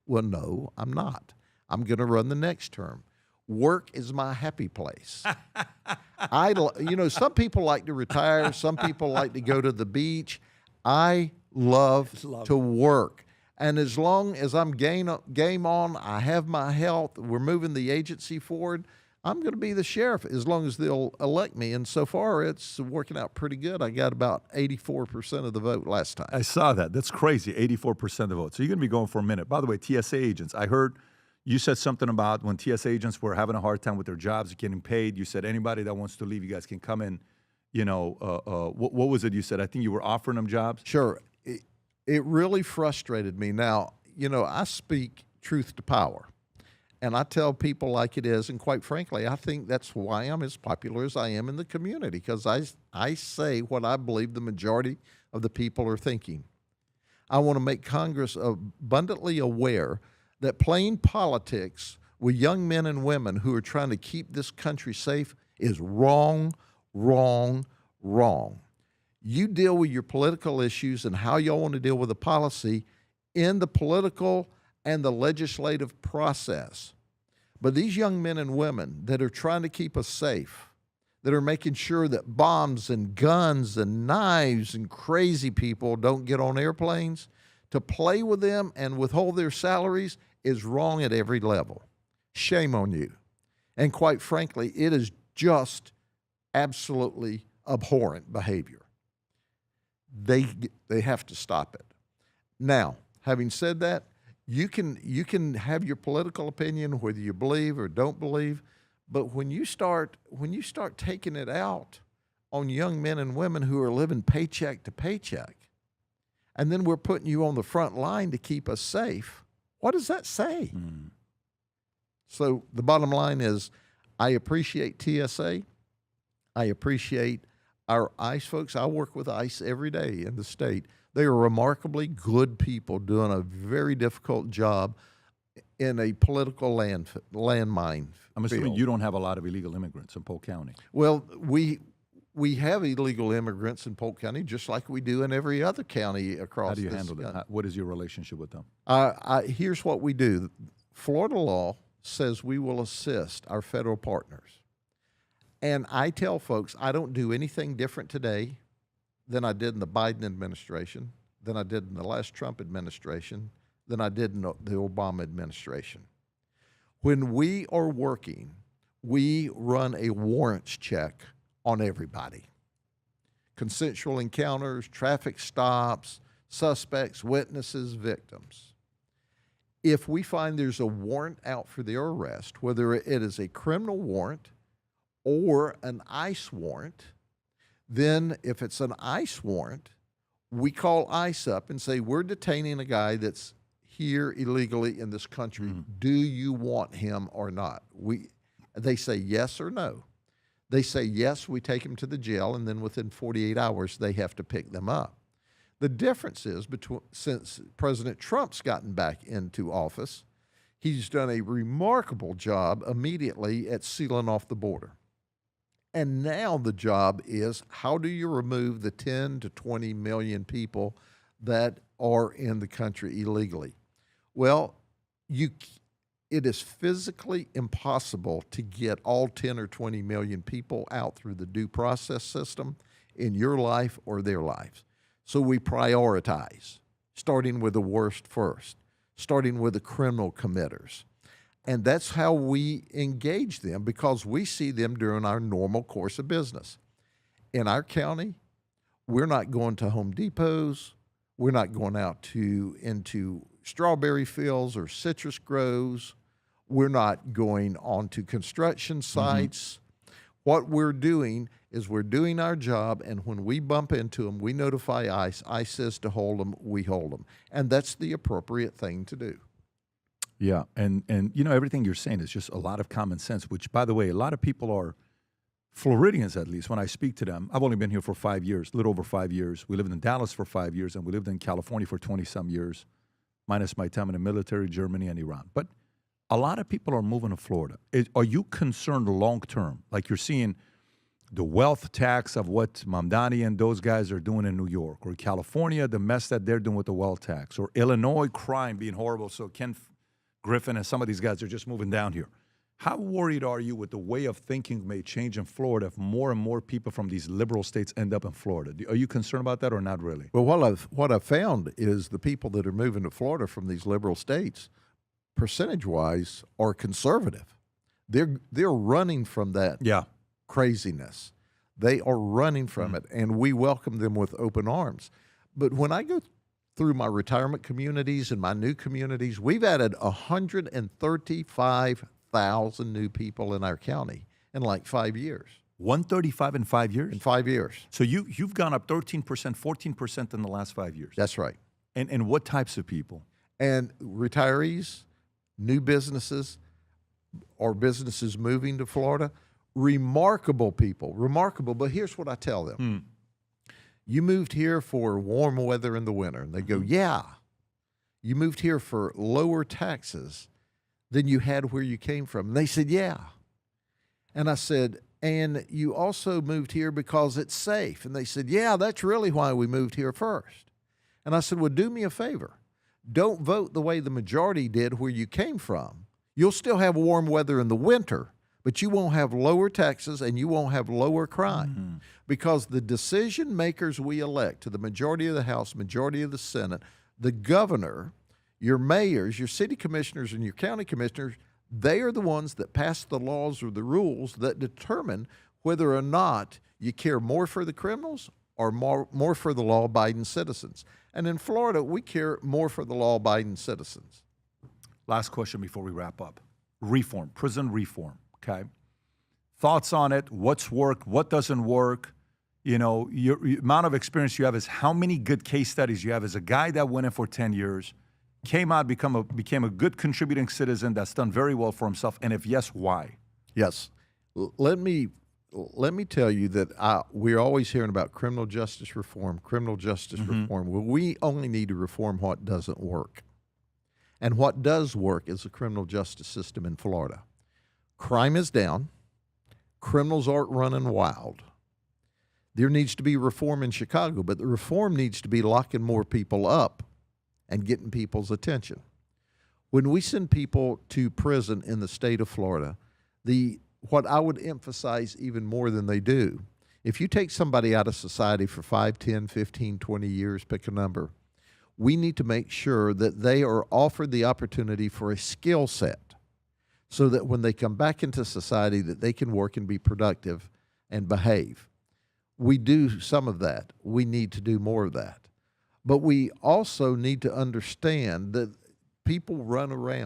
Well, no, I'm not. I'm going to run the next term. Work is my happy place. Some people like to retire. Some people like to go to the beach. I love to work. And as long as I'm game on, I have my health, we're moving the agency forward, I'm going to be the sheriff as long as they'll elect me. And so far, it's working out pretty good. I got about 84% of the vote last time. I saw that. That's crazy, 84% of the vote. So you're going to be going for a minute. By the way, TSA agents, I heard you said something about when TSA agents were having a hard time with their jobs, getting paid. You said anybody that wants to leave, you guys can come in. What was it you said? I think you were offering them jobs? Sure. It really frustrated me. Now, I speak truth to power, and I tell people like it is, and quite frankly, I think that's why I'm as popular as I am in the community, because I say what I believe the majority of the people are thinking. I want to make Congress abundantly aware that playing politics with young men and women who are trying to keep this country safe is wrong, wrong, wrong. You deal with your political issues and how y'all want to deal with the policy in the political and the legislative process. But these young men and women that are trying to keep us safe, that are making sure that bombs and guns and knives and crazy people don't get on airplanes, to play with them and withhold their salaries is wrong at every level. Shame on you. And quite frankly, it is just absolutely abhorrent behavior. They have to stop it. Now, having said that, you can have your political opinion, whether you believe or don't believe, but when you start taking it out on young men and women who are living paycheck to paycheck, and then we're putting you on the front line to keep us safe, what does that say? So the bottom line is, I appreciate TSA. I appreciate our ICE folks. I work with ICE every day in the state. They are remarkably good people doing a very difficult job in a political landmine. I'm assuming you don't have a lot of illegal immigrants in Polk County. Well, we have illegal immigrants in Polk County, just like we do in every other county across. How do you handle that? What is your relationship with them? Here's what we do. Florida law says we will assist our federal partners. And I tell folks I don't do anything different today than I did in the Biden administration, than I did in the last Trump administration, than I did in the Obama administration. When we are working, we run a warrants check on everybody. Consensual encounters, traffic stops, suspects, witnesses, victims. If we find there's a warrant out for their arrest, whether it is a criminal warrant or an ICE warrant, then if it's an ICE warrant, we call ICE up and say, we're detaining a guy that's here illegally in this country. Do you want him or not? They say yes or no. They say yes, we take him to the jail, and then within 48 hours, they have to pick them up. The difference is, since President Trump's gotten back into office, he's done a remarkable job immediately at sealing off the border. And now the job is, how do you remove the 10 to 20 million people that are in the country illegally? Well, it is physically impossible to get all 10 or 20 million people out through the due process system in your life or their lives. So we prioritize, starting with the worst first, starting with the criminal committers. And that's how we engage them, because we see them during our normal course of business. In our county, we're not going to Home Depots. We're not going out into strawberry fields or citrus groves. We're not going onto construction sites. What we're doing is we're doing our job, and when we bump into them, we notify ICE. ICE says to hold them, we hold them. And that's the appropriate thing to do. Yeah, and everything you're saying is just a lot of common sense, which, by the way, a lot of people are, Floridians at least, when I speak to them. I've only been here for 5 years, a little over 5 years. We lived in Dallas for 5 years, and we lived in California for 20-some years, minus my time in the military, Germany, and Iran. But a lot of people are moving to Florida. Are you concerned long-term? Like you're seeing the wealth tax of what Mamdani and those guys are doing in New York, or California, the mess that they're doing with the wealth tax, or Illinois crime being horrible. So Griffin and some of these guys are just moving down here. How worried are you with the way of thinking may change in Florida if more and more people from these liberal states end up in Florida? Are you concerned about that or not really? Well, what I've found is the people that are moving to Florida from these liberal states, percentage-wise, are conservative. They're running from that craziness. They are running from it, and we welcome them with open arms. But when I go through my retirement communities and my new communities, we've added 135,000 new people in our county in like 5 years. 135 in 5 years? In 5 years. So you've gone up 13%, 14% in the last 5 years. That's right. And what types of people? And retirees, new businesses, or businesses moving to Florida, remarkable people, remarkable. But here's what I tell them. You moved here for warm weather in the winter. And they go, yeah. You moved here for lower taxes than you had where you came from. And they said, yeah. And I said, and you also moved here because it's safe. And they said, yeah, that's really why we moved here first. And I said, well, do me a favor. Don't vote the way the majority did where you came from. You'll still have warm weather in the winter, but you won't have lower taxes and you won't have lower crime because the decision makers we elect to the majority of the House, majority of the Senate, the governor, your mayors, your city commissioners, and your county commissioners, they are the ones that pass the laws or the rules that determine whether or not you care more for the criminals or more for the law-abiding citizens. And in Florida, we care more for the law-abiding citizens. Last question before we wrap up. Reform, prison reform, okay? Thoughts on it, what's worked, what doesn't work? You know, your amount of experience you have is how many good case studies you have as a guy that went in for 10 years, came out, became a good contributing citizen that's done very well for himself, and if yes, why? Yes. Let me tell you that we're always hearing about criminal justice reform, reform. Well, we only need to reform what doesn't work. And what does work is the criminal justice system in Florida. Crime is down. Criminals aren't running wild. There needs to be reform in Chicago, but the reform needs to be locking more people up and getting people's attention. When we send people to prison in the state of Florida, what I would emphasize even more than they do, if you take somebody out of society for 5, 10, 15, 20 years, pick a number, we need to make sure that they are offered the opportunity for a skill set so that when they come back into society that they can work and be productive and behave. We do some of that. We need to do more of that. But we also need to understand that people run around